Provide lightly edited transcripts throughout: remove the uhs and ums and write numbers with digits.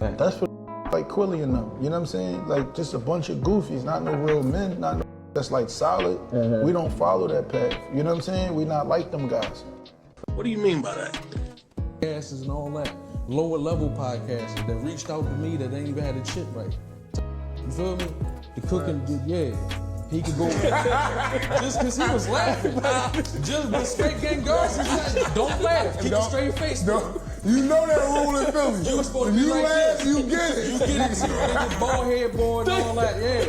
That's what like Quilly and them, you know what I'm saying? Like just a bunch of goofies, not no real men, not no that's like solid. We don't follow that path, you know what I'm saying? We not like them guys. What do you mean by that? Podcasts and all that. Lower level podcasters that reached out to me that ain't even had a shit right. You feel me? The cooking, yeah. He could go just because he was laughing. Just the straight gang Garci. Don't laugh. Keep a straight face. You know that rule in Philly. You was supposed to if be you like laugh, this. you get it. You get it. See, nigga, bald head boy and all that. Yeah.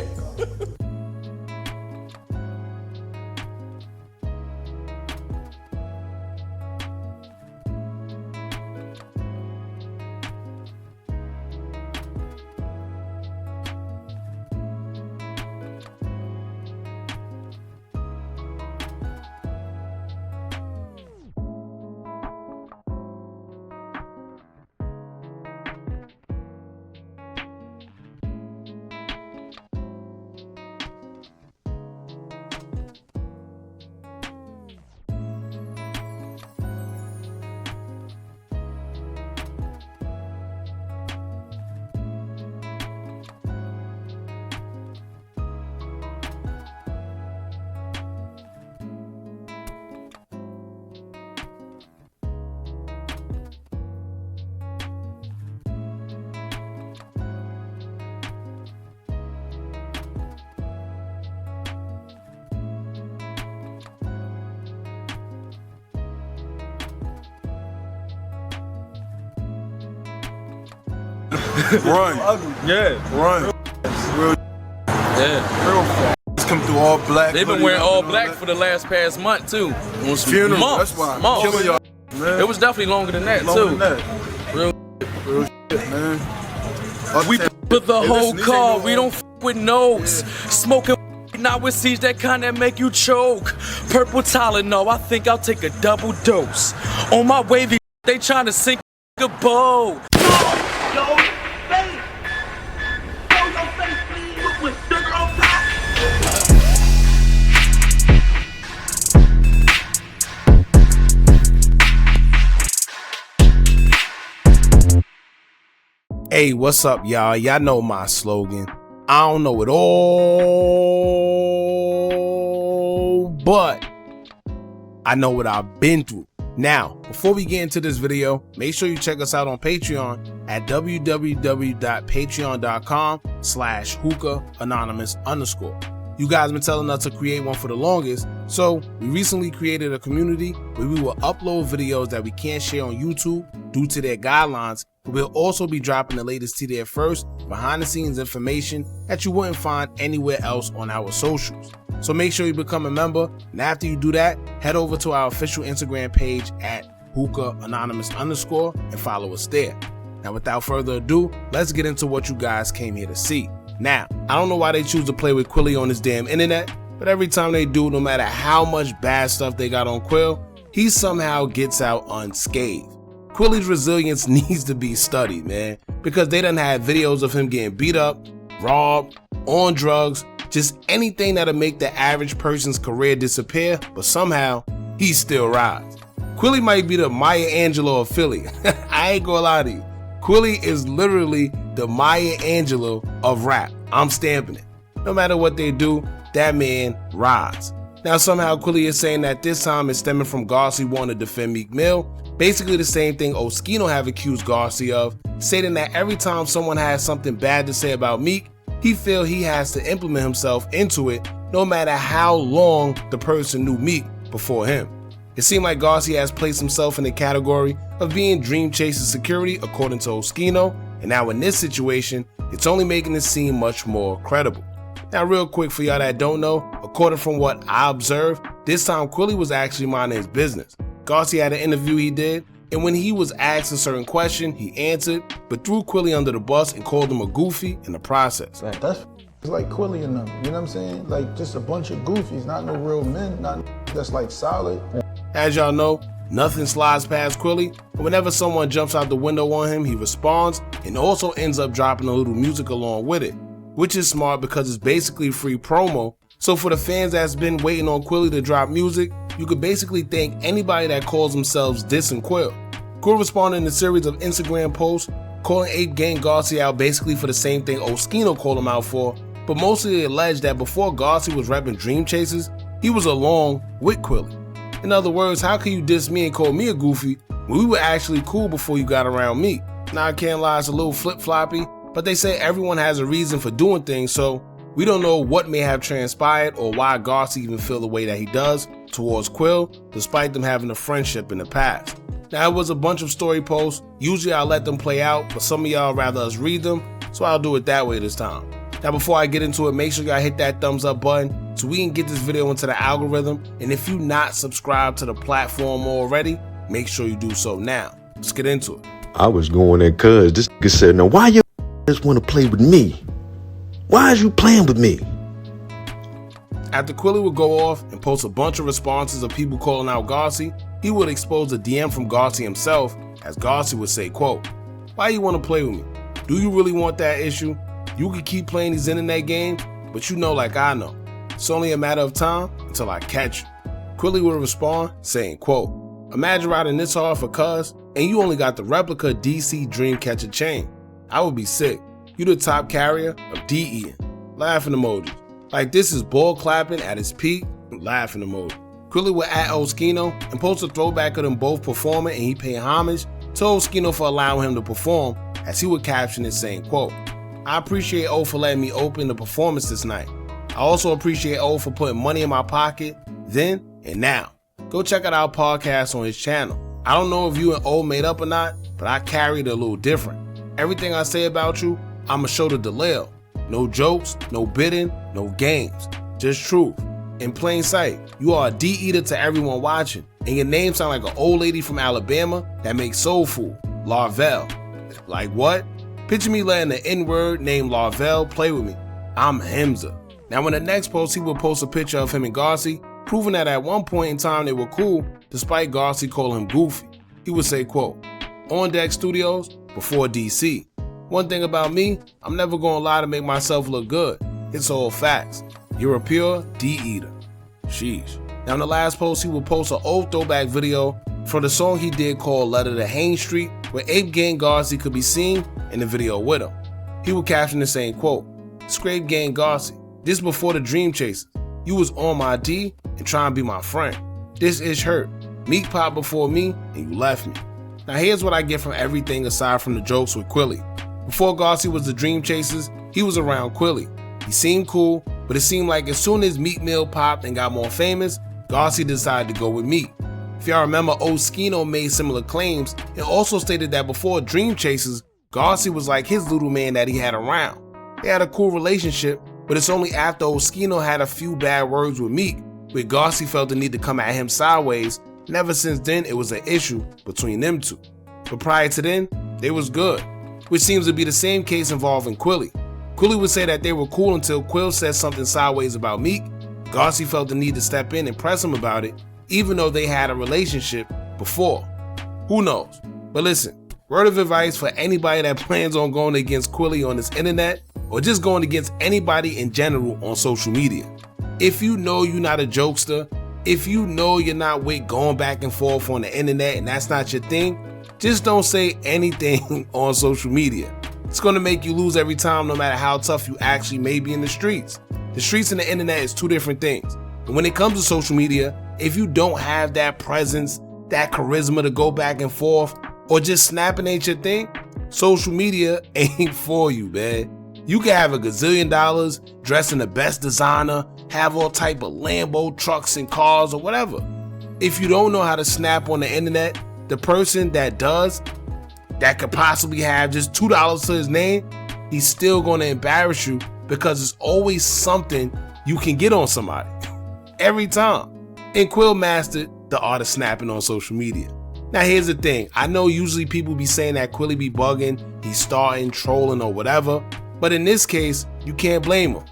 Run. Yeah. Run. Real Yeah. come through all black. They've been wearing all black for the past month too. Funeral. Months. That's why I'm Months. killing y'all, man. It was definitely longer than that Longer too. than that. Real. Real shit, man. We put the Hey, whole listen, car. this We ain't don't with nose. Smoking not with seeds that kind that make you choke. Purple Tylenol. I think I'll take a double dose. On my wavy, they trying to sink a boat. Hey, what's up, y'all? Y'all know my slogan. I don't know it all, but I know what I've been through. Now, before we get into this video, make sure you check us out on Patreon at www.patreon.com/Hookah Anonymous _. You guys been telling us to create one for the longest, so we recently created a community where we will upload videos that we can't share on YouTube due to their guidelines. We'll also be dropping the latest to there first, behind the scenes information that you wouldn't find anywhere else on our socials. So make sure you become a member, and after you do that, head over to our official Instagram page at Hookah Anonymous _ and follow us there. Now without further ado, let's get into what you guys came here to see. Now, I don't know why they choose to play with Quilly on this damn internet, but every time they do, no matter how much bad stuff they got on Quill, he somehow gets out unscathed. Quilly's resilience needs to be studied, man, because they done had videos of him getting beat up, robbed, on drugs, just anything that'll make the average person's career disappear, but somehow he still rides. Quilly might be the Maya Angelou of Philly. I ain't gonna lie to you. Quilly is literally the Maya Angelou of rap. I'm stamping it. No matter what they do, that man rides. Now somehow Quilly is saying that this time it's stemming from Garci wanting to defend Meek Mill. Basically the same thing Oskino have accused Garci of, stating that every time someone has something bad to say about Meek, he feel he has to implement himself into it no matter how long the person knew Meek before him. It seemed like Garci has placed himself in the category of being dream chasing security according to Oskino, and now in this situation, it's only making it seem much more credible. Now real quick for y'all that don't know, according from what I observed, this time Quilly was actually minding his business. Garci had an interview he did, and when he was asked a certain question, he answered, but threw Quilly under the bus and called him a goofy in the process. That's like Quilly and them, you know what I'm saying? Like just a bunch of goofies, not no real men, not that's like solid. As y'all know, nothing slides past Quilly, but whenever someone jumps out the window on him, he responds and also ends up dropping a little music along with it, which is smart because it's basically free promo. So for the fans that's been waiting on Quilly to drop music, you could basically thank anybody that calls themselves Dissin Quill. Quill responded in a series of Instagram posts calling Ape Gang Garci out basically for the same thing Oskino called him out for, but mostly alleged that before Garci was repping Dream Chasers, he was along with Quilly. In other words, how can you diss me and call me a goofy when we were actually cool before you got around me? Now I can't lie, it's a little flip-floppy, but they say everyone has a reason for doing things, so we don't know what may have transpired or why Garci even feel the way that he does towards Quill, despite them having a friendship in the past. Now it was a bunch of story posts. Usually I'll let them play out, but some of y'all rather us read them, so I'll do it that way this time. Now before I get into it, make sure y'all hit that thumbs up button so we can get this video into the algorithm, and if you not subscribed to the platform already, make sure you do so now. Let's get into it. I was going there cuz this nigga said, now why you just want to play with me? Why is you playing with me? After Quilly would go off and post a bunch of responses of people calling out Garci, he would expose a DM from Garci himself, as Garci would say, quote, "Why you want to play with me? Do you really want that issue? You can keep playing these internet games, but you know like I know. It's only a matter of time until I catch you." Quilly would respond saying, quote, "Imagine riding this hard for cuz, and you only got the replica DC Dreamcatcher chain. I would be sick. You the top carrier of D-eating." Laughing emoji. Like this is ball clapping at its peak. Laughing emoji. Quilly would at Oskino and post a throwback of them both performing, and he paid homage to Oskino for allowing him to perform, as he would caption it saying, quote, "I appreciate O for letting me open the performance this night. I also appreciate O for putting money in my pocket then and now. Go check out our podcast on his channel. I don't know if you and O made up or not, but I carried it a little different. Everything I say about you, I'ma show the delay. No jokes, no bidding, no games. Just truth. In plain sight, you are a D-eater to everyone watching, and your name sound like an old lady from Alabama that makes soul food, Larvell. Like what? Picture me letting the N-word named Larvell play with me. I'm Hemza." Now in the next post, he would post a picture of him and Garci, proving that at one point in time they were cool, despite Garci calling him goofy. He would say, quote, "On Deck Studios, before DC. One thing about me, I'm never gonna lie to make myself look good. It's all facts. You're a pure D-eater." Sheesh. Now in the last post, he would post an old throwback video for the song he did called Letter to Hain Street, where Ape Gang Garci could be seen in the video with him. He would caption it saying, quote, "Scrape Gang Garci, this before the Dream Chasers. You was on my D and trying to be my friend. This ish hurt. Meek popped before me and you left me." Now here's what I get from everything aside from the jokes with Quilly. Before Garci was the Dream Chasers, he was around Quilly. He seemed cool, but it seemed like as soon as Meek Mill popped and got more famous, Garci decided to go with Meek. If y'all remember, Oskino made similar claims and also stated that before Dream Chasers, Garci was like his little man that he had around. They had a cool relationship, but it's only after Oskino had a few bad words with Meek where Garci felt the need to come at him sideways, and ever since then it was an issue between them two. But prior to then, they was good, which seems to be the same case involving Quilly. Quilly would say that they were cool until Quill said something sideways about Meek. Garci felt the need to step in and press him about it, even though they had a relationship before. Who knows? But listen, word of advice for anybody that plans on going against Quilly on this internet, or just going against anybody in general on social media. If you know you're not a jokester, if you know you're not with going back and forth on the internet and that's not your thing, just don't say anything on social media. It's gonna make you lose every time, no matter how tough you actually may be in the streets. The streets and the internet is two different things. And when it comes to social media, if you don't have that presence, that charisma to go back and forth, or just snapping ain't your thing, social media ain't for you, man. You can have a gazillion dollars, dress in the best designer, have all type of Lambo trucks and cars or whatever. If you don't know how to snap on the internet, the person that does, that could possibly have just $2 to his name, he's still gonna embarrass you because it's always something you can get on somebody. Every time. And Quill mastered the art of snapping on social media. Now here's the thing, I know usually people be saying that Quilly be bugging, he's starting, trolling or whatever, but in this case, you can't blame him.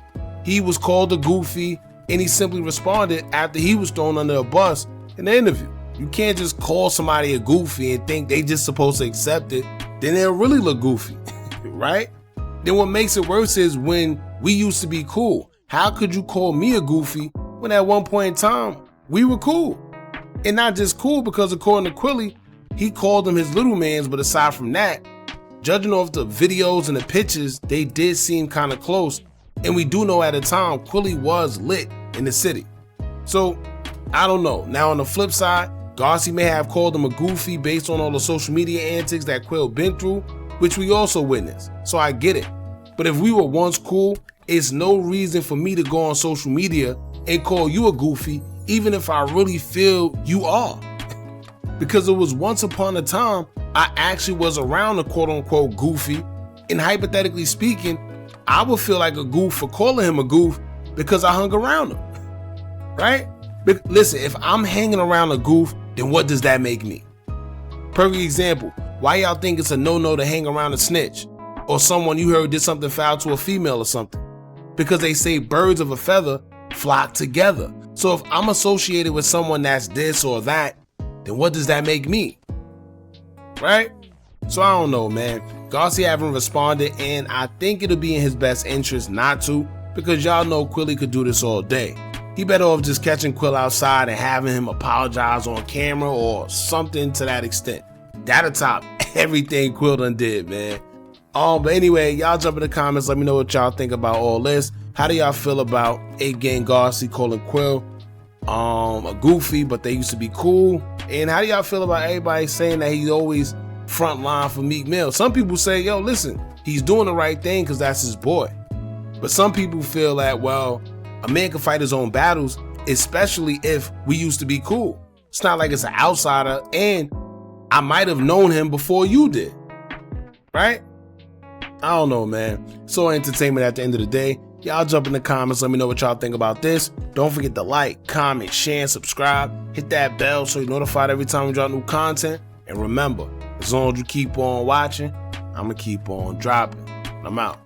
He was called a goofy and he simply responded after he was thrown under a bus in the interview. You can't just call somebody a goofy and think they just supposed to accept it, then they'll really look goofy, right? Then what makes it worse is when we used to be cool. How could you call me a goofy when at one point in time, we were cool? And not just cool because according to Quilly, he called them his little mans, but aside from that, judging off the videos and the pictures, they did seem kind of close. And we do know at the time, Quilly was lit in the city. So, I don't know. Now on the flip side, Garci may have called him a goofy based on all the social media antics that Quill been through, which we also witnessed. So I get it. But if we were once cool, it's no reason for me to go on social media and call you a goofy, even if I really feel you are. Because it was once upon a time, I actually was around a quote unquote goofy, and hypothetically speaking, I would feel like a goof for calling him a goof because I hung around him, right? But listen, if I'm hanging around a goof, then what does that make me? Perfect example, why y'all think it's a no-no to hang around a snitch or someone you heard did something foul to a female or something? Because they say birds of a feather flock together. So if I'm associated with someone that's this or that, then what does that make me? Right? So I don't know, man. Garci haven't responded, and I think it'll be in his best interest not to, because y'all know Quilly could do this all day. He better off just catching Quill outside and having him apologize on camera or something to that extent. That'll top everything Quill done did, man. But anyway, y'all jump in the comments. Let me know what y'all think about all this. How do y'all feel about 8-Gang Garci calling Quill a goofy, but they used to be cool? And how do y'all feel about everybody saying that he's always front line for Meek Mill? Some people say, yo, listen, he's doing the right thing because that's his boy. But some people feel that, well, a man can fight his own battles, especially if we used to be cool. It's not like it's an outsider, and I might have known him before you did, right? I don't know, man. So entertainment at the end of the day. Y'all jump in the comments. Let me know what y'all think about this. Don't forget to like, comment, share, and subscribe. Hit that bell so you're notified every time we drop new content. And remember, as long as you keep on watching, I'm going to keep on dropping. I'm out.